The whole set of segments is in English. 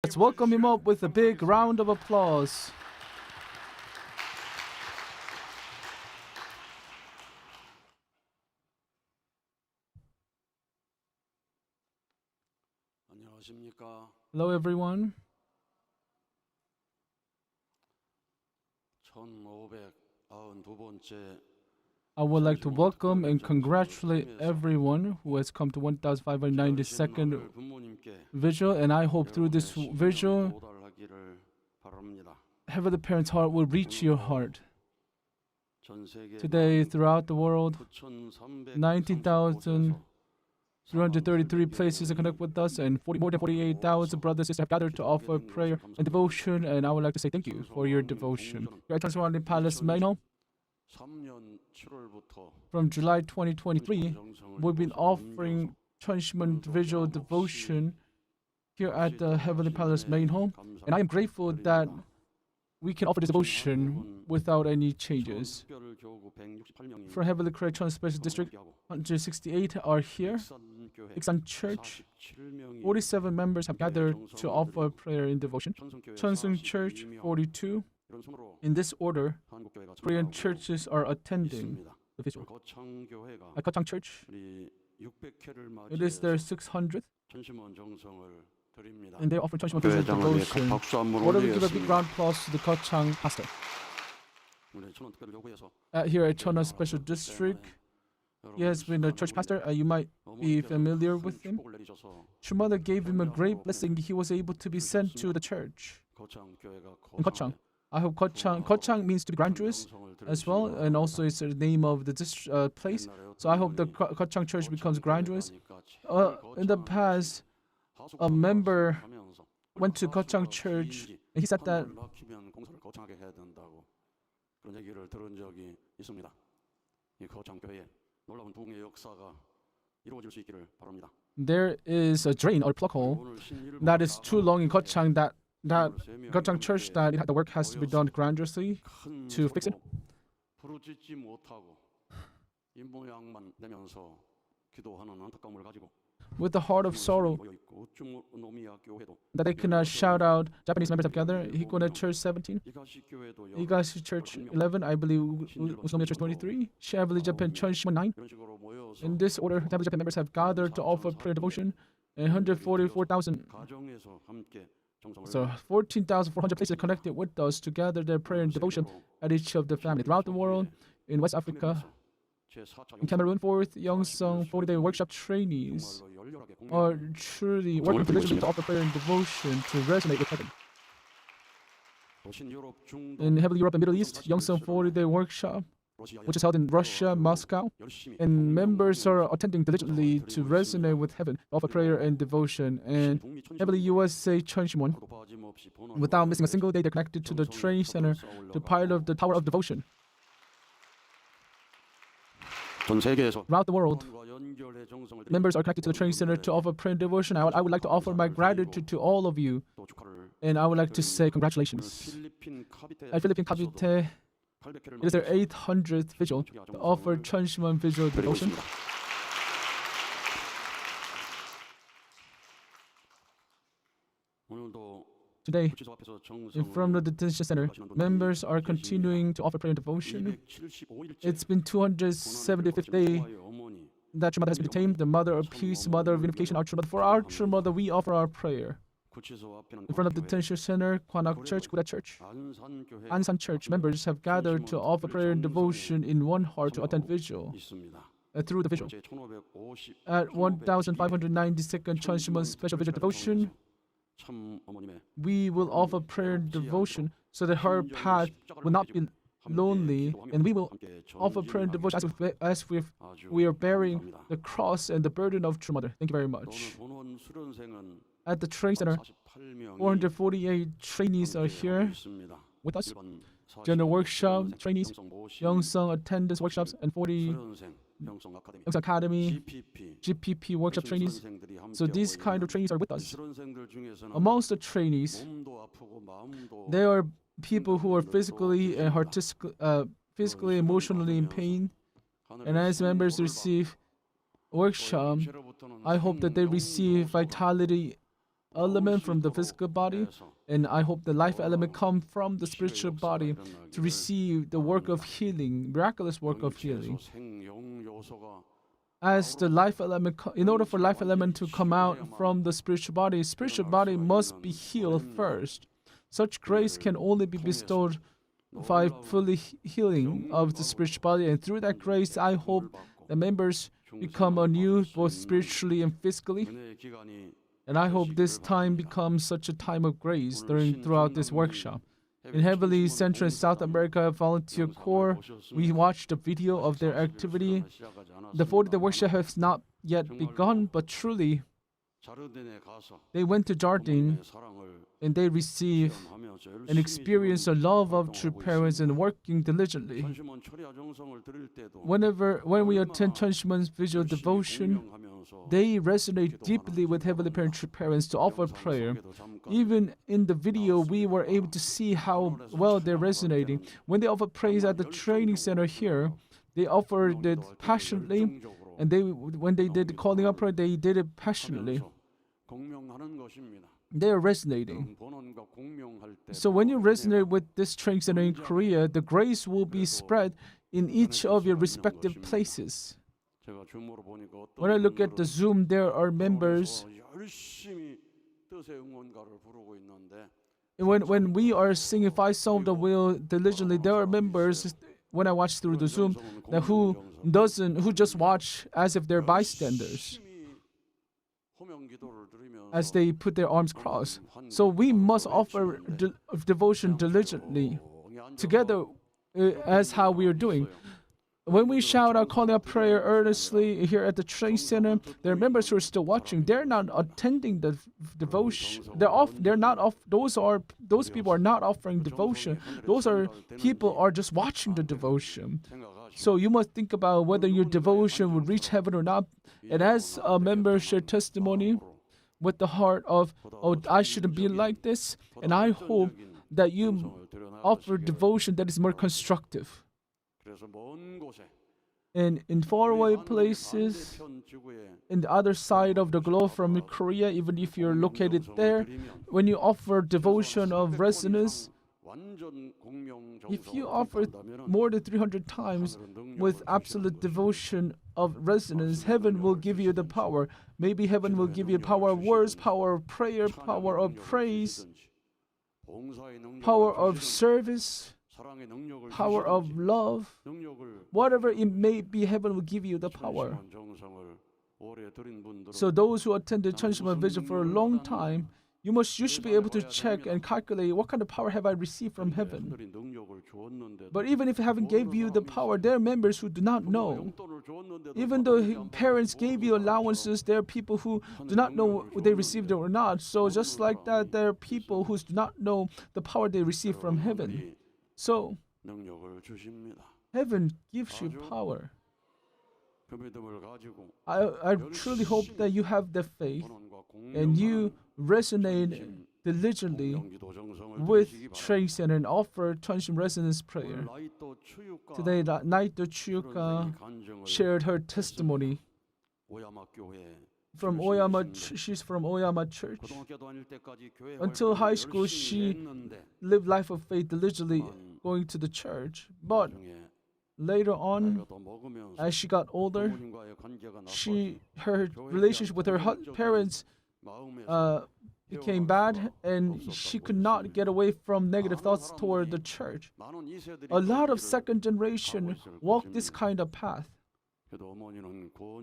Let's welcome him up with a big round of applause. Hello, everyone. 1592번째 I would like to welcome and congratulate everyone who has come to 1592nd vigil, and I hope through this vigil, Heavenly Parent's heart will reach your heart. Today, throughout the world, 19,333 places are connected with us, and more than 48,000 brothers and sisters have gathered to offer prayer and devotion, and I would like to say thank you for your devotion. Here at Cheonshim Won Palace main hall, from July 2023, we've been offering Cheonshim Won visual devotion here at the Heavenly Palace main home, and I am grateful that we can offer this devotion without any changes. For Heavenly Cheonshim Special District, 168 are here. Iksan Church, 47 members have gathered to offer prayer and devotion. Cheonsung Church, 42. In this order, Korean churches are attending the vigil. At Kochang Church, it is their 600th, and they offer Cheonshim Won devotion. Why don't we give a big round of applause to the Kochang pastor? Here at Cheonwon Special District, he has been a church pastor. You might be familiar with him. Mother gave him a great blessing. He was able to be sent to the church in Kochang. I hope Kochang means to be grandiose as well, and also it's the name of the place. So I hope the Kochang Church becomes grandiose. In the past, a member went to Kochang Church, and he said that there is a drain or plug hole that is too long in Kochang, that Kochang Church, that the work has to be done grandiosely to fix it. With the heart of sorrow, that they cannot shout out Japanese members together. Hikone Church 17, Higashi Church 11, I believe Usnomiya Church 23, Heavenly Japan Cheonshim Won 9. In this order, Heavenly Japan members have gathered to offer prayer devotion, and 144,000. So 14,400 places connected with us to gather their prayer and devotion at each of the families throughout the world. In West Africa, in Cameroon, 4th Youngsung 40-day workshop trainees are truly working diligently to offer prayer and devotion to resonate with heaven. In Heavenly Europe and Middle East, Youngsung 40-day workshop, which is held in Russia, Moscow, and members are attending diligently to resonate with heaven, offer prayer and devotion. And Heavenly USA Cheonshim Won, without missing a single day, they're connected to the training center to pilot the Tower of Devotion. Throughout the world, members are connected to the training center to offer prayer and devotion. I would like to offer my gratitude to all of you, and I would like to say congratulations. At Philippine Cavite, it is their 800th vigil to offer Cheonshim Won visual devotion. Today, in front of the detention center, members are continuing to offer prayer and devotion. It's been 275th day that True Mother has been detained, the Mother of Peace, Mother of Unification, our True Mother. For our True Mother, we offer our prayer. In front of the detention center, Kwanak Church, Guda Church, Ansan Church, members have gathered to offer prayer and devotion in one heart to attend vigil. Through the vigil. At 1592nd Cheonshim Won Special Vigil Devotion, we will offer prayer and devotion so that her path will not be lonely, and we will offer prayer and devotion as we are bearing the cross and the burden of True Mother. Thank you very much. At the training center, 448 trainees are here with us. General workshop trainees, Youngsung attendance workshops, and 40 Youngsung Academy, GPP workshop trainees. So these kind of trainees are with us. Amongst the trainees, there are people who are physically and physically, emotionally in pain. And as members receive workshop, I hope that they receive vitality element from the physical body, and I hope the life element come from the spiritual body to receive the work of healing, miraculous work of healing. As the life element, in order for life element to come out from the spiritual body must be healed first. Such grace can only be bestowed by fully healing of the spiritual body, and through that grace, I hope the members become anew, both spiritually and physically. And I hope this time becomes such a time of grace throughout this workshop. In Heavenly Central and South America Volunteer Corps, we watched a video of their activity. The 40-day workshop has not yet begun, but truly, they went to Jardin and they received and experienced the love of true parents and working diligently. When we attend Cheonshim Won's visual devotion, they resonate deeply with Heavenly Parent true parents to offer prayer. Even in the video, we were able to see how well they're resonating. When they offer praise at the training center here, they offered it passionately, and when they did the calling up prayer, they did it passionately. They are resonating. So when you resonate with this training center in Korea, the grace will be spread in each of your respective places. When I look at the Zoom, there are members. When we are singing Five Songs of the Will diligently, there are members. When I watch through the Zoom, who just watch as if they're bystanders, as they put their arms crossed. So we must offer devotion diligently, together, as how we are doing. When we shout out, calling out prayer earnestly here at the training center, there are members who are still watching. They're not attending the devotion. Those people are not offering devotion. Those people are just watching the devotion. So you must think about whether your devotion will reach heaven or not. And as a member share testimony with the heart of, I shouldn't be like this. And I hope that you offer devotion that is more constructive. And in faraway places, in the other side of the globe from Korea, even if you're located there, when you offer devotion of resonance, if you offer more than 300 times with absolute devotion of resonance, heaven will give you the power. Maybe heaven will give you power of words, power of prayer, power of praise, power of service, power of love. Whatever it may be, heaven will give you the power. So those who attended Cheonshim Won Vision for a long time, you should be able to check and calculate what kind of power have I received from heaven. But even if heaven gave you the power, there are members who do not know. Even though parents gave you allowances, there are people who do not know they received it or not. So just like that, there are people who do not know the power they received from heaven. So heaven gives you power. I truly hope that you have the faith and you resonate diligently with Training Center and offer Cheonshim resonance prayer. Today, Naito Chuyuka shared her testimony from Oyama. She's from Oyama Church. Until high school, she lived life of faith diligently, going to the church. But later on, as she got older, her relationship with her parents became bad, and she could not get away from negative thoughts toward the church. A lot of second generation walk this kind of path.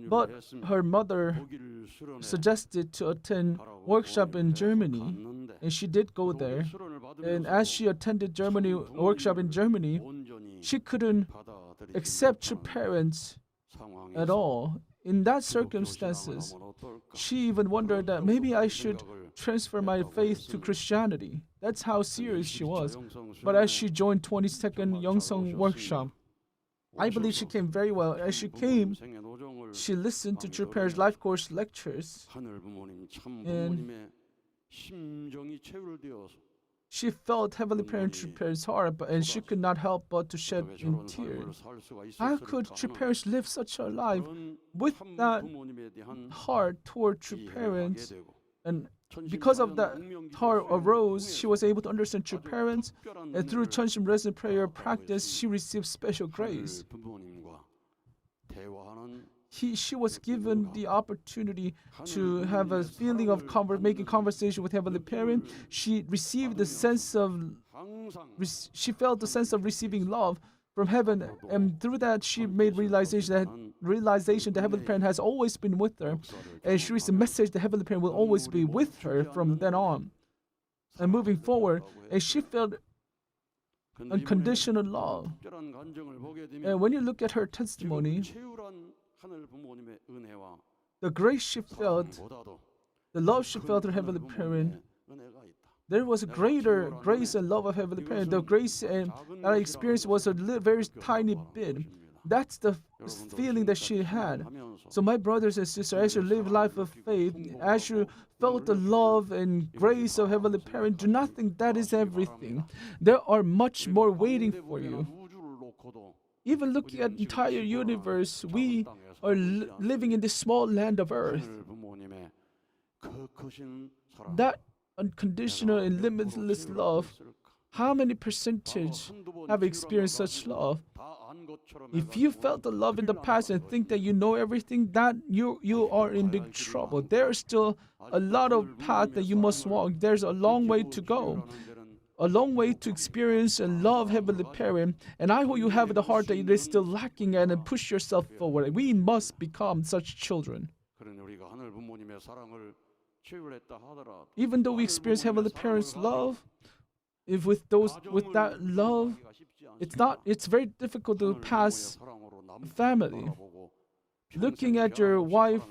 But her mother suggested to attend workshop in Germany, and she did go there. And as she attended workshop in Germany, she couldn't accept her parents at all. In that circumstances, she even wondered that maybe I should transfer my faith to Christianity. That's how serious she was. But as she joined 22nd Youngsung workshop, I believe she came very well. As she came, she listened to True Parents Life Course lectures, and she felt Heavenly Parent True Parents' heart, and she could not help but to shed in tears. How could True Parents live such a life with that heart toward True Parents? And Because of that thought arose, she was able to understand true parents, and through Cheonshim resident prayer practice, she received special grace. She was given the opportunity to have a feeling of making conversation with Heavenly Parent. She received the sense of, she felt the sense of receiving love from heaven, and through that she made realization that Heavenly Parent has always been with her, and she received a message that Heavenly Parent will always be with her from then on and moving forward, and she felt unconditional love. And when you look at her testimony, the grace she felt, the love she felt from Heavenly Parent, there was a greater grace and love of Heavenly Parent. The grace that I experienced was a very tiny bit. That's the feeling that she had. So my brothers and sisters, as you live life of faith, as you felt the love and grace of Heavenly Parent, do not think that is everything. There are much more waiting for you. Even looking at the entire universe, we are living in this small land of earth. That unconditional and limitless love, how many percentage have experienced such love? If you felt the love in the past and think that you know everything, that you are in big trouble. There's still a lot of path that you must walk. There's a long way to go, a long way to experience and love Heavenly Parent. And I hope you have the heart that it is still lacking and push yourself forward. We must become such children. Even though we experience Heavenly Parent's love, if with that love, it's very difficult to pass family. Looking at your wife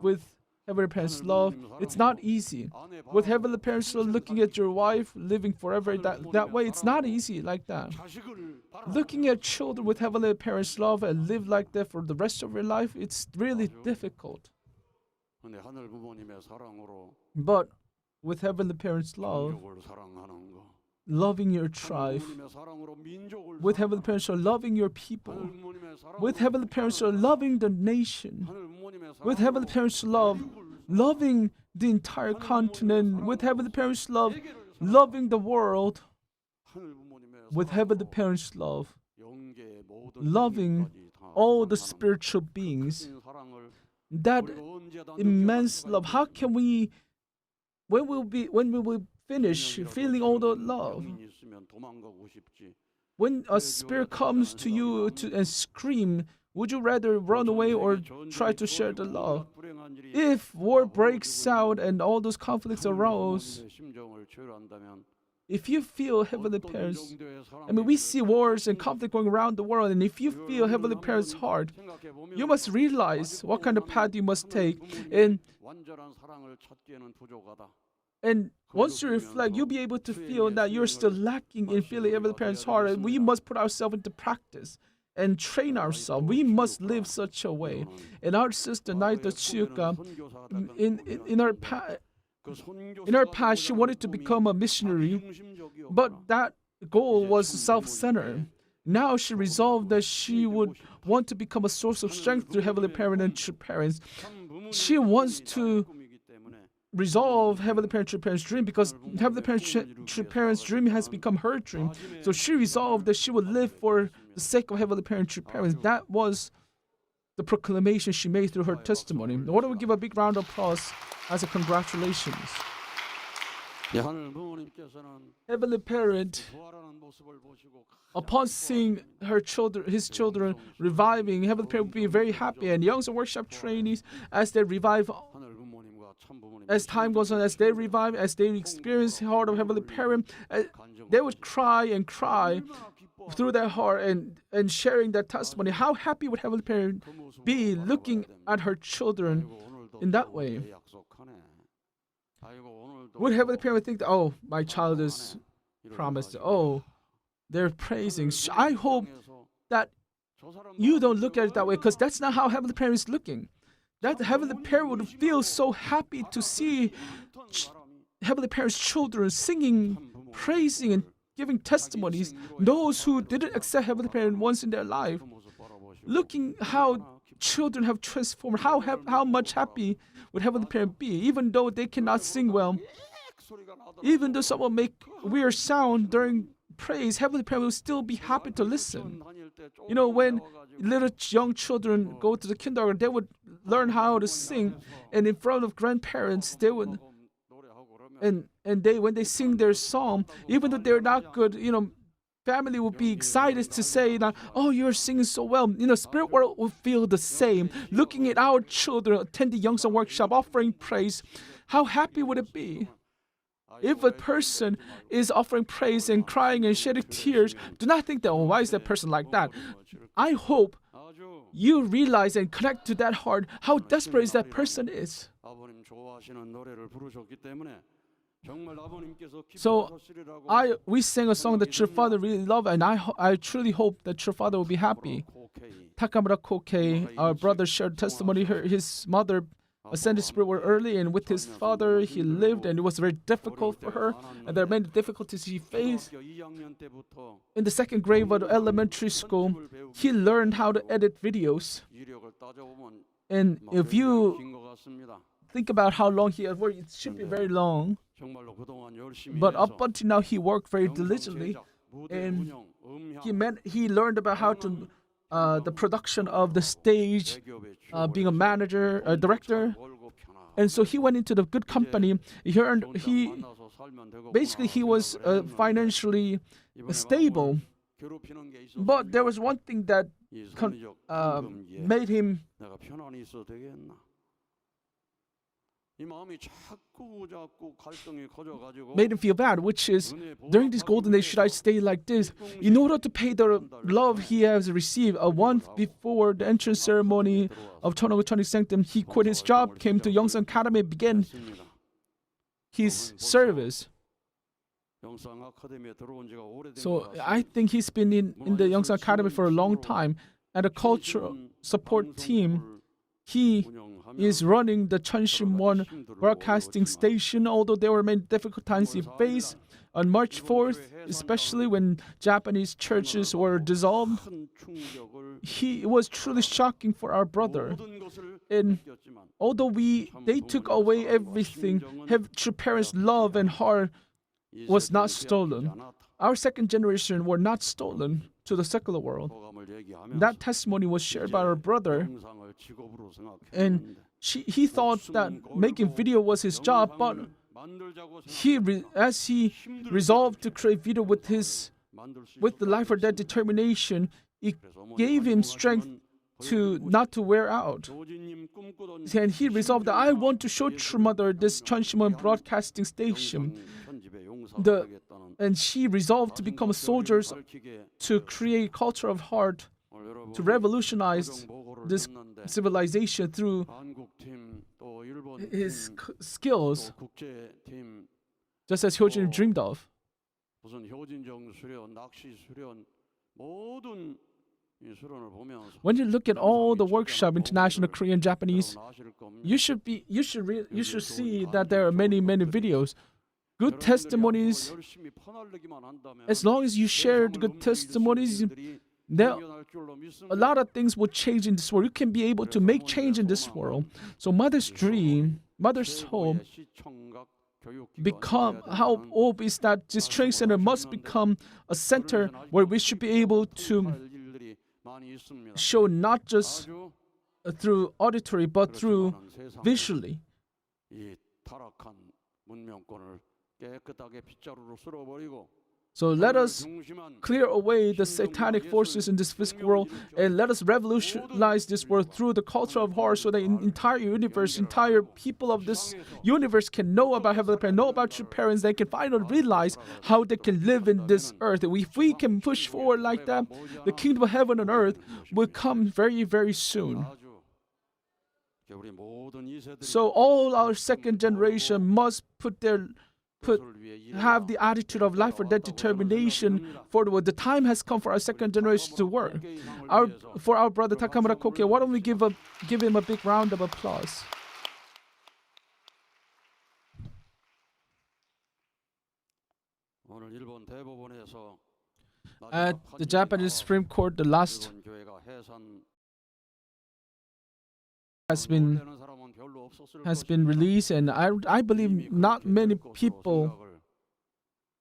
with Heavenly Parent's love, it's not easy. With Heavenly Parent's love, looking at your wife living forever that way, it's not easy like that. Looking at children with Heavenly Parent's love and live like that for the rest of your life, it's really difficult. But with Heavenly Parent's love, loving your tribe, with Heavenly Parent's love, loving your people, with Heavenly Parent's love, loving the nation, with Heavenly Parent's love, loving the entire continent, with Heavenly Parent's love, loving the world, with Heavenly Parent's love, loving all the spiritual beings. That immense love. How can we, when we will finish feeling all the love? When a spirit comes to you and scream, would you rather run away or try to share the love? If war breaks out and all those conflicts arise, if you feel Heavenly Parent's, we see wars and conflict going around the world, and if you feel Heavenly Parent's heart, you must realize what kind of path you must take. And once you reflect, you'll be able to feel that you're still lacking in feeling Heavenly Parent's heart, and we must put ourselves into practice and train ourselves. We must live such a way. And our sister, Naita Chiuka, in her past, she wanted to become a missionary, but that goal was self-centered. Now she resolved that she would want to become a source of strength to Heavenly Parent and true parents. She wants to resolve Heavenly Parent, true parents' dream, because Heavenly Parent, true parents' dream has become her dream. So she resolved that she would live for the sake of Heavenly Parent, true parents. That was the proclamation she made through her testimony. Why don't we give a big round of applause as a congratulations. Heavenly Parent, upon seeing his children reviving, Heavenly Parent will be very happy. And young workshop trainees, as they revive, as time goes on, as they revive, as they experience the heart of Heavenly Parent, they would cry and cry through their heart and sharing their testimony. How happy would Heavenly Parent be looking at her children in that way? Would Heavenly Parent think that, oh, my child is promised, oh, they're praising. I hope that you don't look at it that way, because that's not how Heavenly Parent is looking. That Heavenly Parent would feel so happy to see Heavenly Parent's children singing, praising, and giving testimonies. Those who didn't accept Heavenly Parent once in their life, looking how children have transformed. How much happy would Heavenly Parent be, even though they cannot sing well, even though someone make weird sound during praise, Heavenly Parent will still be happy to listen. When little young children go to the kindergarten, they would learn how to sing, and in front of grandparents, they would and they when they sing their song, even though they're not good, family will be excited to say that, oh, you're singing so well. Spirit world will feel the same. Looking at our children attending Youngsong workshop, offering praise, how happy would it be? If a person is offering praise and crying and shedding tears, do not think that, oh, why is that person like that? I hope you realize and connect to that heart how desperate that person is. So we sang a song that your father really loved, and I truly hope that your father will be happy. Takamura Koke, our brother, shared testimony. His mother ascended spirit world early, and with his father he lived, and it was very difficult for her, and there are many difficulties he faced. In the second grade of elementary school, he learned how to edit videos. And if you think about how long he had worked, it should be very long. But up until now, he worked very diligently, and he learned about how to the production of the stage, being a manager, a director, and so he went into the good company. He was financially stable, but there was one thing that made him feel bad, which is, during this golden age, should I stay like this? In order to pay the love he has received, a month before the entrance ceremony of Cheonshim Sanctum, he quit his job, came to Youngsong Academy, and began his service. So I think he's been in the Youngsong Academy for a long time, and a cultural support team. He is running the Cheonshim Won broadcasting station, although there were many difficult times he faced. On March 4th, especially when Japanese churches were dissolved, it was truly shocking for our brother. And although they took away everything, true parents' love and heart was not stolen. Our second generation were not stolen to the secular world. That testimony was shared by our brother, and he thought that making video was his job, but as he resolved to create video with the life or death determination, it gave him strength to not to wear out. And he resolved that I want to show True Mother this Cheonshim Won broadcasting station. And she resolved to become soldiers to create culture of heart, to revolutionize this civilization through his skills, just as Hyojin dreamed of. When you look at all the workshop, international, Korean, Japanese, you should see that there are many videos. Good testimonies. As long as you share the good testimonies, a lot of things will change in this world. You can be able to make change in this world. So mother's dream, mother's hope, how hope is that this training center must become a center where we should be able to show not just through auditory but through visually. So let us clear away the satanic forces in this physical world, and let us revolutionize this world through the culture of horror, so that entire people of this universe can know about Heavenly Parent, know about your parents. They can finally realize how they can live in this earth. If we can push forward like that, the kingdom of heaven and earth will come very, very soon. So all our second generation must have the attitude of life or death determination for the world. The time has come for our second generation to work. For our brother Takamura Koke, why don't we give him a big round of applause? At the Japanese Supreme Court, the last has been released, and I believe not many people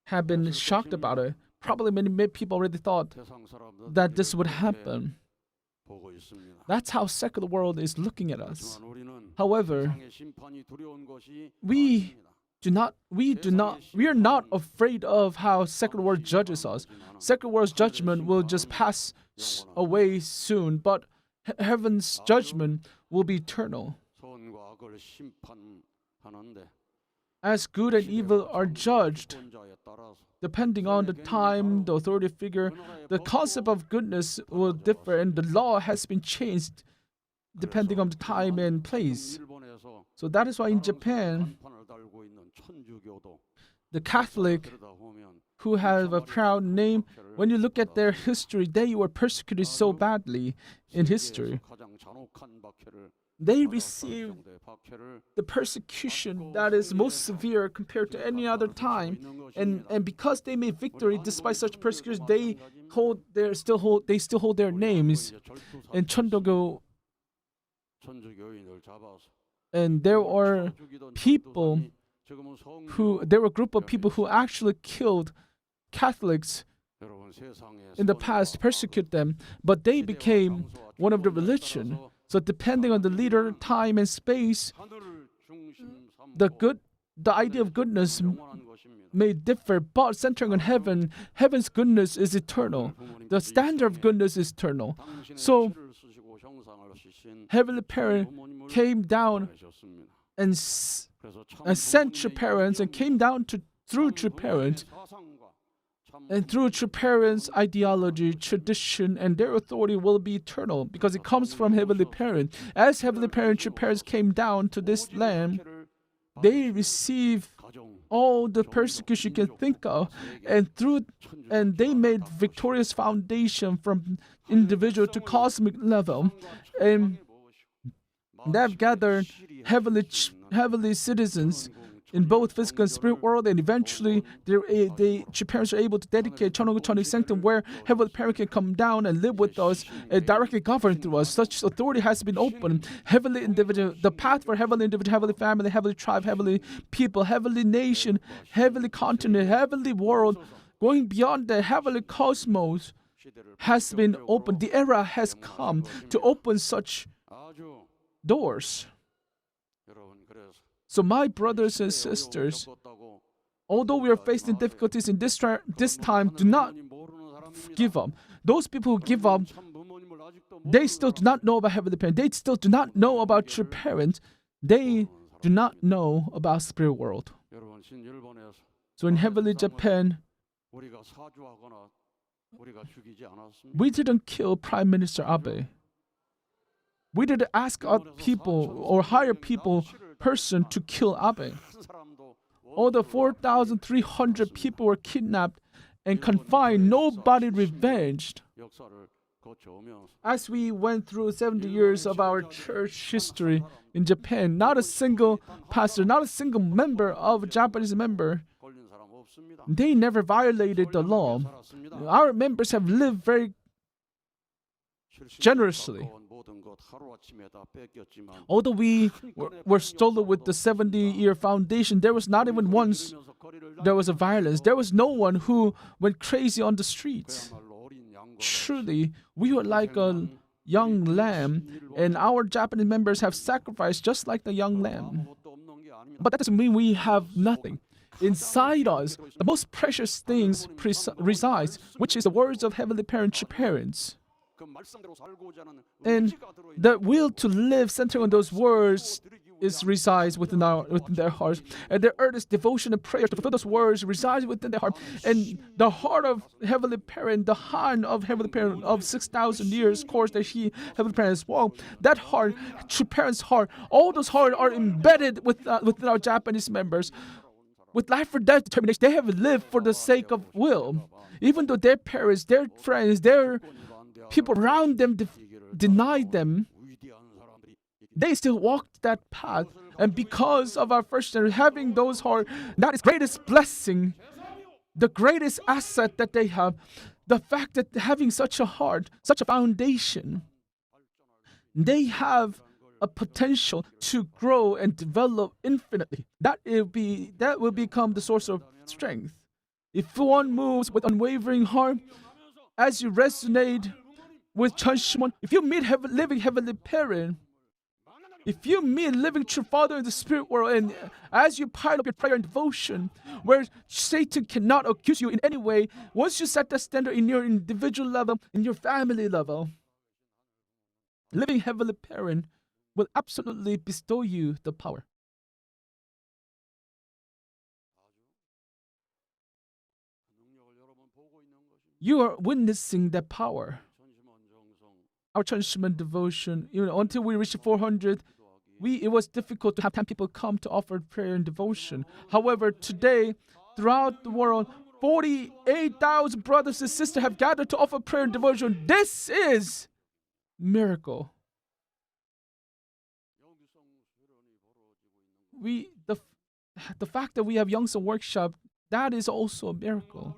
have been shocked about it. Probably many people already thought that this would happen. That's how secular world is looking at us. However, we are not afraid of how secular world judges us. Secular world's judgment will just pass away soon, but heaven's judgment will be eternal. As good and evil are judged, depending on the time, the authority figure, the concept of goodness will differ, and the law has been changed depending on the time and place. So that is why in Japan, the Catholic who have a proud name, when you look at their history, they were persecuted so badly in history. They received the persecution that is most severe compared to any other time, and because they made victory despite such persecution, they still hold their names. And Cheondogo, and there were a group of people who actually killed Catholics in the past, persecute them, but they became one of the religion. So depending on the leader, time, and space, the idea of goodness may differ, but centering on heaven, heaven's goodness is eternal. The standard of goodness is eternal. So Heavenly Parent came down and sent true parents, and came down through true parents. And through true parents' ideology, tradition, and their authority will be eternal because it comes from Heavenly Parent. As Heavenly Parent, true parents came down to this land, they receive all the persecution you can think of, and they made victorious foundation from individual to cosmic level, and they have gathered heavenly citizens in both physical and spirit world, and eventually true parents are able to dedicate Cheondogo Sanctum, where Heavenly Parent can come down and live with us and directly govern through us. Such authority has been opened. Heavenly individual, the path for heavenly individual, heavenly family, heavenly tribe, heavenly people, heavenly nation, heavenly continent, heavenly world, going beyond the heavenly cosmos has been opened. The era has come to open such doors. So my brothers and sisters, although we are facing difficulties in this time, do not give up. Those people who give up, they still do not know about Heavenly Parent. They still do not know about true parents. They do not know about spirit world. So in heavenly Japan, we didn't kill Prime Minister Abe. We didn't ask people or hire person to kill Abe. All the 4,300 people were kidnapped and confined. Nobody revenged. As we went through 70 years of our church history in Japan, not a single pastor, not a single member of a Japanese member, they never violated the law. Our members have lived very generously. Although we were stolen with the 70-year foundation, there was not even once there was a violence. There was no one who went crazy on the streets. Truly, we were like a young lamb, and our Japanese members have sacrificed just like the young lamb. But that doesn't mean we have nothing. Inside us, the most precious things resides, which is the words of Heavenly Parents. And the will to live centering on those words resides within their hearts, and their earnest devotion and prayer to fulfill those words resides within their heart. And the heart of Heavenly Parent, the hand of Heavenly Parent of 6,000 years course that Heavenly Parent has walked, that heart, true parents' heart, all those hearts are embedded within our Japanese members. With life or death determination, they have lived for the sake of will. Even though their parents, their friends, their people around them denied them, they still walked that path. And because of our first generation having those hearts, that is greatest blessing, the greatest asset that they have. The fact that having such a heart, such a foundation, they have a potential to grow and develop infinitely. That will become the source of strength. If one moves with unwavering heart, as you resonate with Cheonshim Won, if you meet living heavenly parent, if you meet living true Father in the spirit world, and as you pile up your prayer and devotion, where Satan cannot accuse you in any way, once you set that standard in your individual level, in your family level, living heavenly parent will absolutely bestow you the power. You are witnessing that power. Our Cheonshim Won devotion, until we reached 400, it was difficult to have 10 people come to offer prayer and devotion. However, today, throughout the world, 48,000 brothers and sisters have gathered to offer prayer and devotion. This is miracle. The fact that we have Youngson Workshop, that is also a miracle.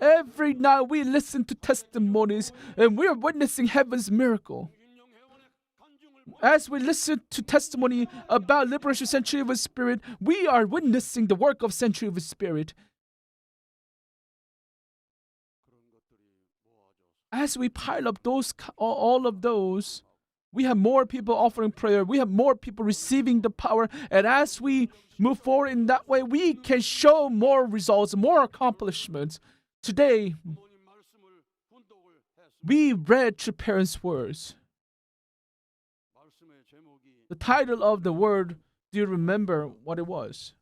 Every night we listen to testimonies and we are witnessing heaven's miracle. As we listen to testimony about Liberation Century of the Spirit, we are witnessing the work of Century of the Spirit. As we pile up all of those, we have more people offering prayer. We have more people receiving the power. And as we move forward in that way, we can show more results, more accomplishments. Today, we read True Parents' words. The title of the word, do you remember what it was?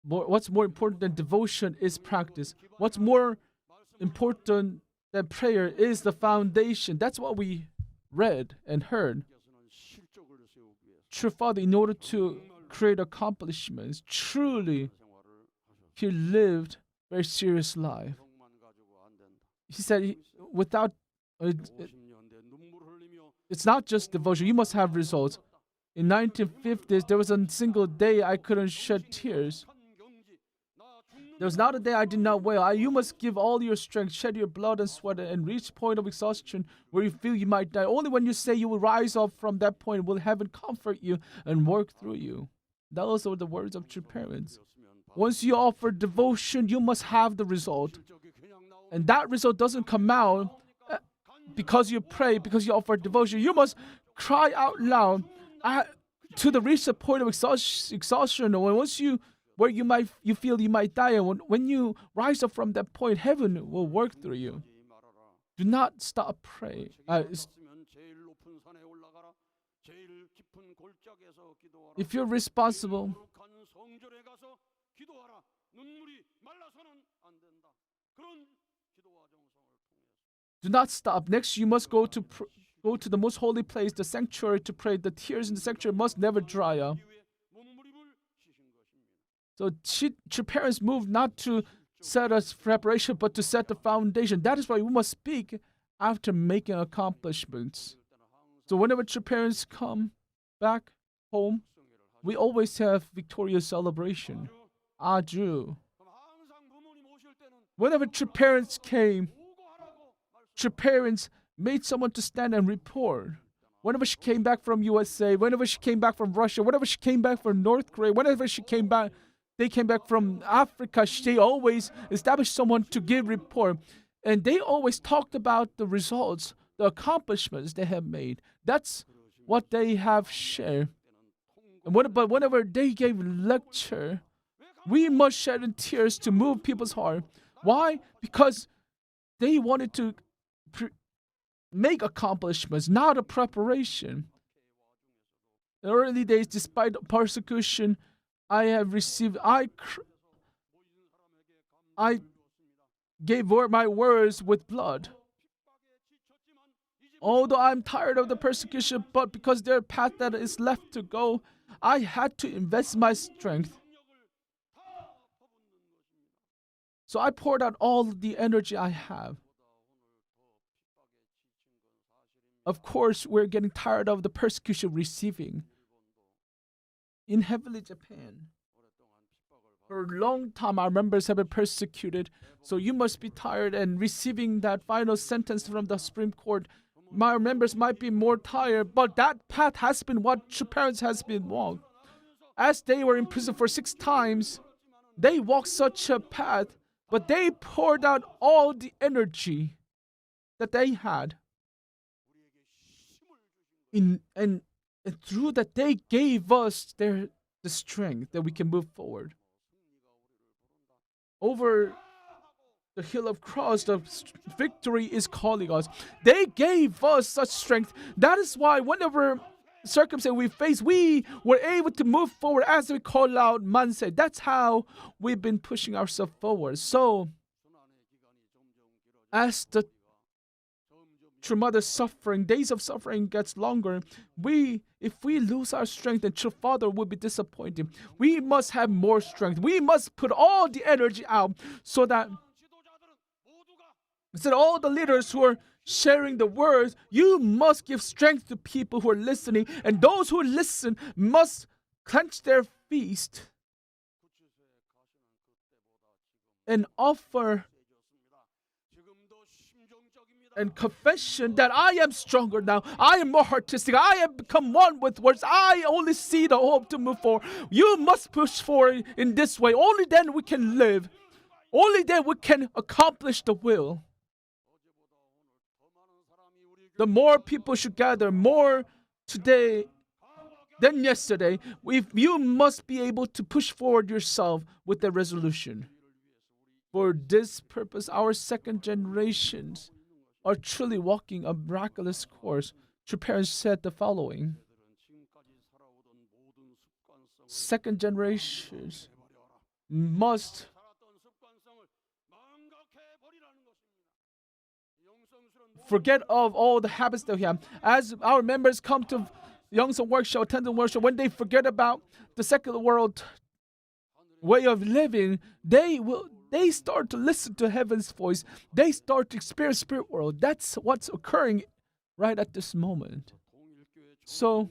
What's more important than devotion is practice. What's more important than prayer is the foundation. That's what we read and heard. True Father, in order to create accomplishments, truly, he lived a very serious life. He said, it's not just devotion. You must have results. In 1950s, there was a single day I couldn't shed tears. There was not a day I did not wail. You must give all your strength, shed your blood and sweat, and reach point of exhaustion where you feel you might die. Only when you say you will rise up from that point will heaven comfort you and work through you. Those are the words of true parents. Once you offer devotion, you must have the result. And that result doesn't come out because you pray, because you offer devotion. You must cry out loud to the reach the point of exhaustion. Or once you feel you might die, and when you rise up from that point, heaven will work through you. Do not stop praying. If you're responsible, do not stop. Next, you must go to the most holy place, the sanctuary, to pray. The tears in the sanctuary must never dry up. So true parents moved not to set us preparation, but to set the foundation. That is why we must speak after making accomplishments. So whenever true parents come back home, we always have victorious celebration. Aju. Whenever true parents came, true parents made someone to stand and report. Whenever she came back from USA, whenever she came back from Russia, whenever she came back from North Korea, whenever they came back from Africa, they always established someone to give report. And they always talked about the results, the accomplishments they have made. That's what they have shared. But whenever they gave lecture, we must shed in tears to move people's heart. Why? Because they wanted to make accomplishments, not a preparation. In the early days, despite persecution, I gave my words with blood. Although I'm tired of the persecution, but because there's a path that is left to go, I had to invest my strength. So I poured out all the energy I have. Of course, we're getting tired of the persecution receiving. In heavenly Japan, For a long time, our members have been persecuted. So you must be tired and receiving that final sentence from the Supreme Court. My members might be more tired, but that path has been what true parents has been walked. As they were in prison for 6 times, they walked such a path, but they poured out all the energy that they had. And through that, they gave us the strength that we can move forward. Over the hill of cross, the victory is calling us. They gave us such strength. That is why whenever circumstance we face, we were able to move forward as we call out manse. That's how we've been pushing ourselves forward. So, as the true mother's suffering, days of suffering gets longer, if we lose our strength, then true father will be disappointed. We must have more strength. We must put all the energy out so that all the leaders who are sharing the words, you must give strength to people who are listening, and those who listen must clench their fist and offer and confession that I am stronger now. I am more artistic. I have become one with words. I only see the hope to move forward. You must push forward in this way. Only then we can live. Only then we can accomplish the will. The more people should gather, more today than yesterday, you must be able to push forward yourself with the resolution. For this purpose, our second generations are truly walking a miraculous course. True parents said the following: second generations must forget of all the habits that we have. As our members come to Youngson workshop, attend the workshop, when they forget about the secular world way of living, they start to listen to heaven's voice. They start to experience spirit world. That's what's occurring right at this moment. So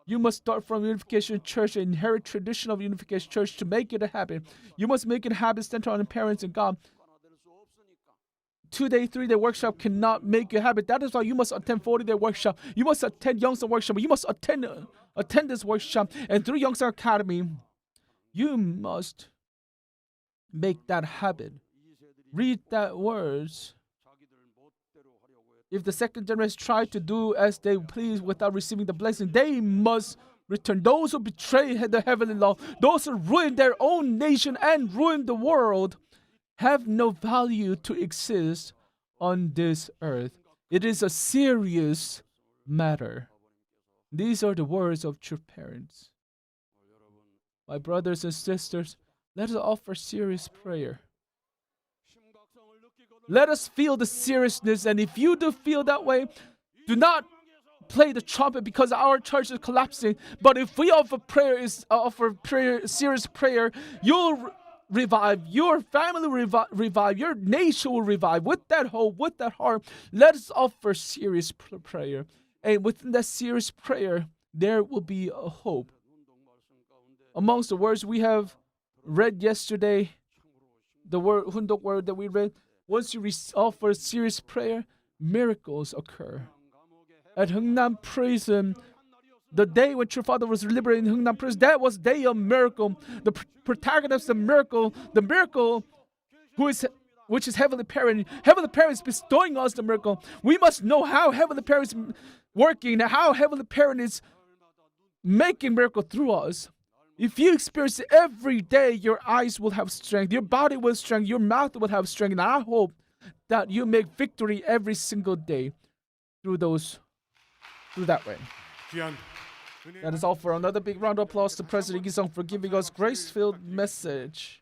you must start from Unification Church, and inherit tradition of Unification Church to make it a habit. You must make it a habit centered on parents and God. 2-day, 3-day workshop cannot make you a habit. That is why you must attend 40-day workshop. You must attend Youngson workshop. You must attend this workshop. And through Youngson Academy, you must make that habit. Read that words. If the second generation try to do as they please without receiving the blessing, they must return. Those who betray the heavenly law, those who ruin their own nation and ruin the world, have no value to exist on this earth. It is a serious matter. These are the words of true parents. My brothers and sisters, let us offer serious prayer. Let us feel the seriousness, and if you do feel that way, do not play the trumpet because our church is collapsing. But if we offer serious prayer, you'll revive, your family will revive, your nation will revive. With that hope, with that heart, let us offer serious prayer. And within that serious prayer, there will be a hope. Amongst the words we have read yesterday, the word Hundok word that we read, once you offer serious prayer, miracles occur. At Hungnam prison, the day when True Father was liberated in Hungnam prison, that was day of miracle. The protagonist of the miracle which is Heavenly Parent. Heavenly Parent is bestowing us the miracle. We must know how Heavenly Parent is working, how Heavenly Parent is making miracle through us. If you experience it every day, your eyes will have strength, your body will have strength, your mouth will have strength. And I hope that you make victory every single day through that way. That is all for another big round of applause to President Gi-sung for giving us grace-filled message.